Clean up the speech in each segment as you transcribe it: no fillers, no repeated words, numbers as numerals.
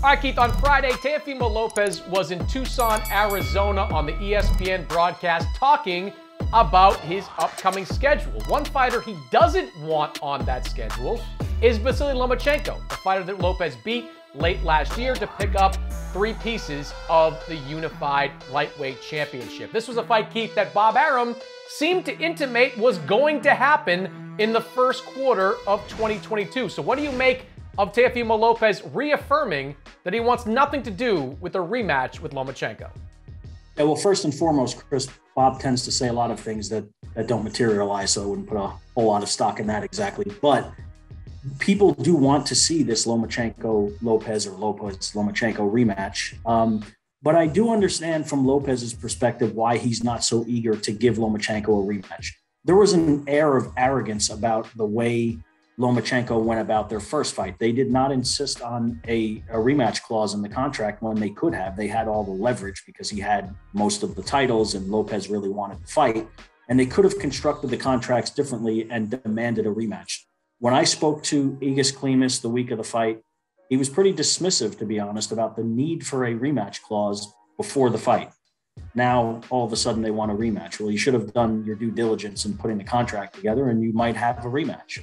All right, Keith, on Friday, Teofimo Lopez was in Tucson, Arizona on the ESPN broadcast talking about his upcoming schedule. One fighter he doesn't want on that schedule is Vasily Lomachenko, the fighter that Lopez beat late last year to pick up 3 pieces of the unified lightweight championship. This was a fight, Keith, that Bob Arum seemed to intimate was going to happen in the first quarter of 2022. So what do you make of Teofimo Lopez reaffirming that he wants nothing to do with a rematch with Lomachenko? Yeah, well, first and foremost, Chris, Bob tends to say a lot of things that don't materialize, so I wouldn't put a whole lot of stock in that exactly. But people do want to see this Lomachenko-Lopez or Lopez-Lomachenko rematch. But I do understand from Lopez's perspective why he's not so eager to give Lomachenko a rematch. There was an air of arrogance about the way Lomachenko went about their first fight. They did not insist on a rematch clause in the contract when they could have. They had all the leverage because he had most of the titles and Lopez really wanted to fight. And they could have constructed the contracts differently and demanded a rematch. When I spoke to Egis Klimas the week of the fight, he was pretty dismissive, to be honest, about the need for a rematch clause before the fight. Now, all of a sudden, they want a rematch. Well, you should have done your due diligence in putting the contract together, and you might have a rematch.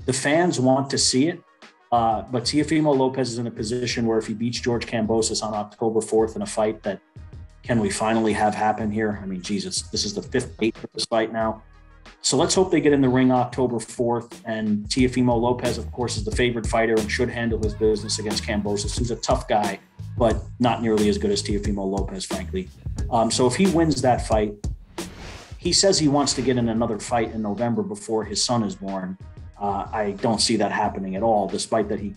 The fans want to see it, but Teofimo Lopez is in a position where if he beats George Kambosos on October 4th in a fight that can we finally have happen here? I mean, Jesus, this is the 5th date for this fight now. So let's hope they get in the ring October 4th. And Teofimo Lopez, of course, is the favorite fighter and should handle his business against Kambosos, who's a tough guy, but not nearly as good as Teofimo Lopez, frankly. So if he wins that fight, he says he wants to get in another fight in November before his son is born. I don't see that happening at all, despite that he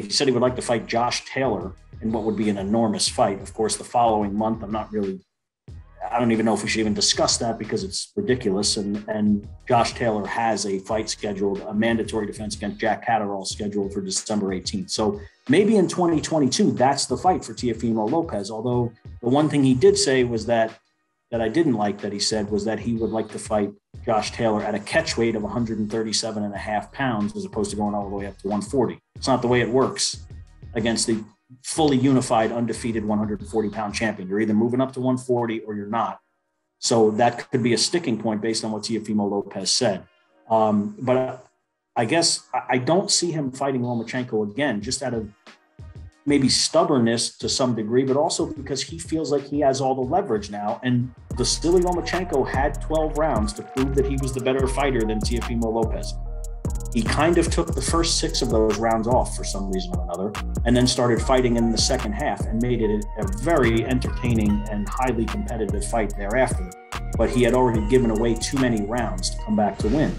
said he would like to fight Josh Taylor in what would be an enormous fight. Of course, the following month, I don't even know if we should even discuss that because it's ridiculous. And Josh Taylor has a fight scheduled, a mandatory defense against Jack Catterall scheduled for December 18th. So maybe in 2022, that's the fight for Teofimo Lopez. Although the one thing he did say was that I didn't like that he said was that he would like to fight Josh Taylor at a catch weight of 137.5 pounds as opposed to going all the way up to 140. It's not the way it works against the fully unified, undefeated 140-pound champion. You're either moving up to 140 or you're not. So that could be a sticking point based on what Teofimo Lopez said. But I guess I don't see him fighting Lomachenko again, just out of maybe stubbornness to some degree, but also because he feels like he has all the leverage now. And Vasily Lomachenko had 12 rounds to prove that he was the better fighter than Teofimo Lopez. He kind of took the first 6 of those rounds off for some reason or another, and then started fighting in the second half and made it a very entertaining and highly competitive fight thereafter. But he had already given away too many rounds to come back to win.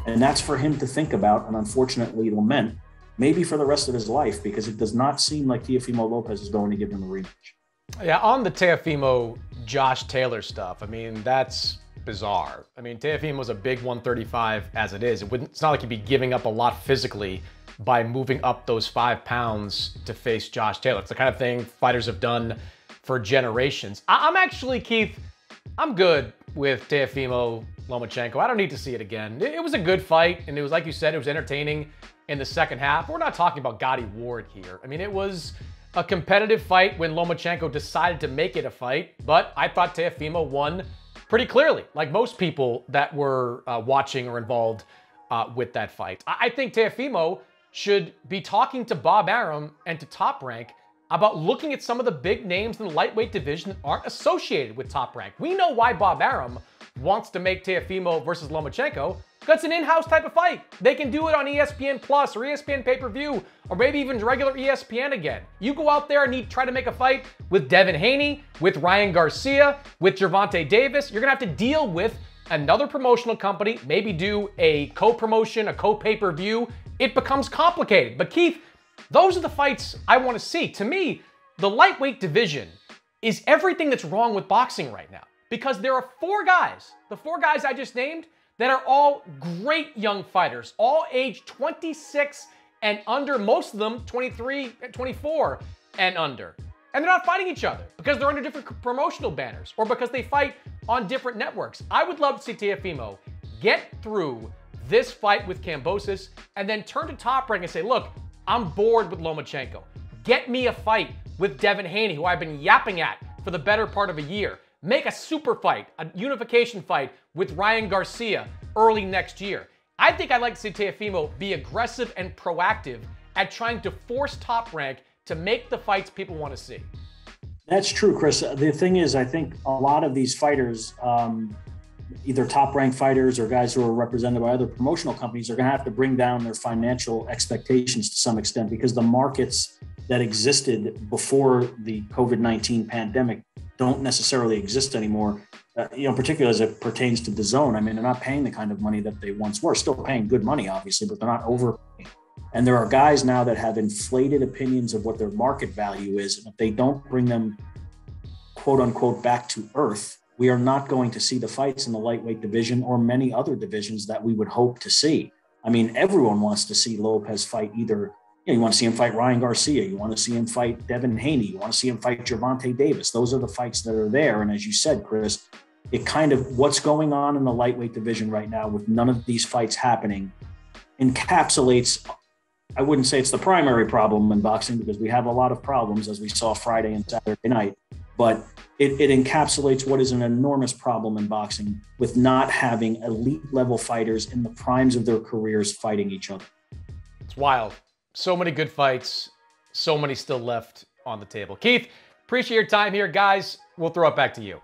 And that's for him to think about and unfortunately lament, maybe for the rest of his life, because it does not seem like Teofimo Lopez is going to give him a rematch. Yeah, on the Teofimo Josh Taylor stuff, I mean, that's bizarre. I mean, Teofimo's a big 135 as it is. It's not like he'd be giving up a lot physically by moving up those 5 pounds to face Josh Taylor. It's the kind of thing fighters have done for generations. I'm actually, Keith, I'm good with Teofimo Lomachenko. I don't need to see it again. It was a good fight, and it was, like you said, it was entertaining in the second half. We're not talking about Gotti Ward here. I mean, it was a competitive fight when Lomachenko decided to make it a fight, but I thought Teofimo won pretty clearly, like most people that were watching or involved with that fight. I think Teofimo should be talking to Bob Arum and to Top Rank about looking at some of the big names in the lightweight division that aren't associated with Top Rank. We know why Bob Arum wants to make Teofimo versus Lomachenko, because it's an in-house type of fight. They can do it on ESPN Plus or ESPN pay-per-view or maybe even regular ESPN again. You go out there and try to make a fight with Devin Haney, with Ryan Garcia, with Gervonta Davis, you're gonna have to deal with another promotional company, maybe do a co-promotion, a co-pay-per-view. It becomes complicated. But Keith, those are the fights I want to see. To me, the lightweight division is everything that's wrong with boxing right now, because there are 4 guys, the 4 guys I just named, that are all great young fighters, all aged 26 and under, most of them 23, 24 and under. And they're not fighting each other because they're under different promotional banners or because they fight on different networks. I would love to see Teofimo get through this fight with Kambosos and then turn to Top Rank and say, look, I'm bored with Lomachenko. Get me a fight with Devin Haney, who I've been yapping at for the better part of a year. Make a super fight, a unification fight with Ryan Garcia early next year. I think I'd like to see Teofimo be aggressive and proactive at trying to force Top Rank to make the fights people want to see. That's true, Chris. The thing is, I think a lot of these fighters, either top-ranked fighters or guys who are represented by other promotional companies, are going to have to bring down their financial expectations to some extent, because the markets that existed before the COVID-19 pandemic don't necessarily exist anymore, particularly as it pertains to Dazn. I mean, they're not paying the kind of money that they once were. Still paying good money, obviously, but they're not overpaying. And there are guys now that have inflated opinions of what their market value is. And if they don't bring them, quote unquote, back to earth, we are not going to see the fights in the lightweight division or many other divisions that we would hope to see. I mean, everyone wants to see Lopez fight either. You want to see him fight Ryan Garcia. You want to see him fight Devin Haney. You want to see him fight Gervonta Davis. Those are the fights that are there. And as you said, Chris, it kind of, what's going on in the lightweight division right now with none of these fights happening encapsulates, I wouldn't say it's the primary problem in boxing, because we have a lot of problems, as we saw Friday and Saturday night, but it encapsulates what is an enormous problem in boxing with not having elite level fighters in the primes of their careers fighting each other. It's wild. So many good fights, so many still left on the table. Keith, appreciate your time here, guys. We'll throw it back to you.